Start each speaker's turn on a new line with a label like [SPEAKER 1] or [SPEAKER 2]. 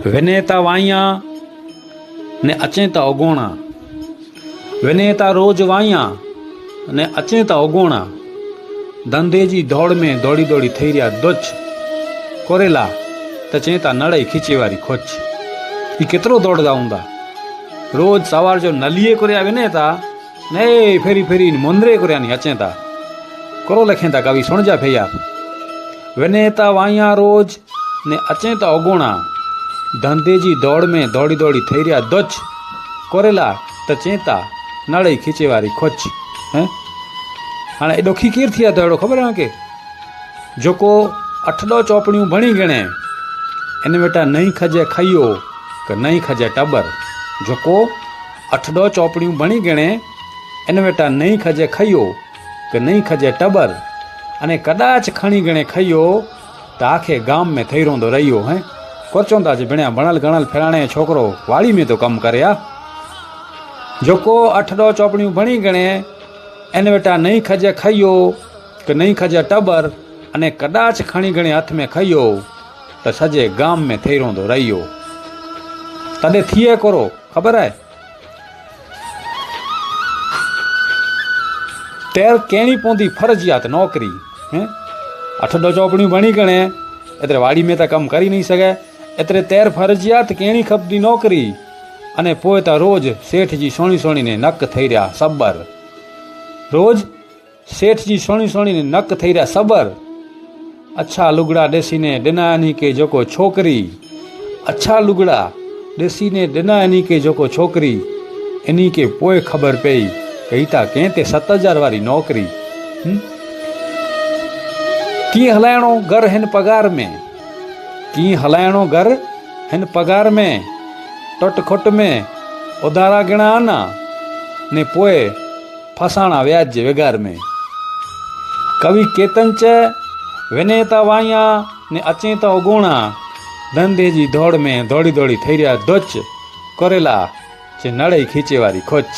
[SPEAKER 1] विनेता वाइया ने अचें त अगोणा। विनेता रोज वाइया ने अचें त अगोणा। धंधे जी दौड़ में दौड़ी दौड़ी थई रहा दुच कोरेला त चें ता नड़ई खीचे वारी खोच। ये केतरो दौड़दा हूंदा। रोज सवार जो नलिए कोरिया विनेता ने फेरी फेरी मुंदरे कोरिया नी अचें ता करो लखें ता कवि सुण जा भैया। विनेता वाइया रोज ने अचें त अगोणा। धंधे जी दौड़ में दौड़ी दौड़ी थई रहा दुच कोरेला त चें ता नड़ई खीचे वारी खोच। हैं हाँ एडो खीर थी तो एड़ो खबर है के जोको 8 चौपड़ियों भणी गणे इन बेटा नहीं खजे खाइयो कि नहीं खजे टबर। जोको 8 चौपड़ियों भणी गणे इन बेटा नहीं खजे खाइयो कि नहीं खजे टबर। अने कदाच खणी गणे खाइयो तो आखे गाम में थई रोंदो रहियो। हैं कोचोंदा जे भण्या भणल गणल फेराणे छोकरो वाड़ी में तो कम करे। जोको 8 चौपड़ियों भणी गणे इन बेटा नहीं खजे खाइयो कि नहीं खजे टबर। अने कदाच खणी गणे हथ में खाइयो तो सजे गाम में थई रोंदो रहियो। तदे थिए करो खबर है। तेर केणी पौंदी फर्जियात नौकरी। हैं 8 चौपड़ियों भणी गणे एतरे वाड़ी में तो कम करी नहीं सके। एतरे तेर फर्जियात केणी खपदी नौकरी। अने पोए तो रोज सेठ जी सोणी सोणी ने नक थई रहा सबर। रोज सेठ जी सोणी सोणी ने नक थई रहा सबर। अच्छा लुगड़ा देसी ने डिना एनी के जोको छोकरी। अच्छा लुगड़ा देसी ने डिना एनी के जोको छोकरी। इनी के पोए खबर पई कही था कें ते 7000 वारी नौकरी। की हलायणो घर हिन पगार में। की हलायणो घर हिन पगार में। टुट खुट में उधारा गिणा आना ने पोए फसाणा व्याज जे वेगार में। कवि केतन च विनेता वाइया ने अचें त अगोणा। धंधे जी दौड़ में दौड़ी दौड़ी थई रहा दुच कोरेला चे नड़ई खीचे वारी खोच।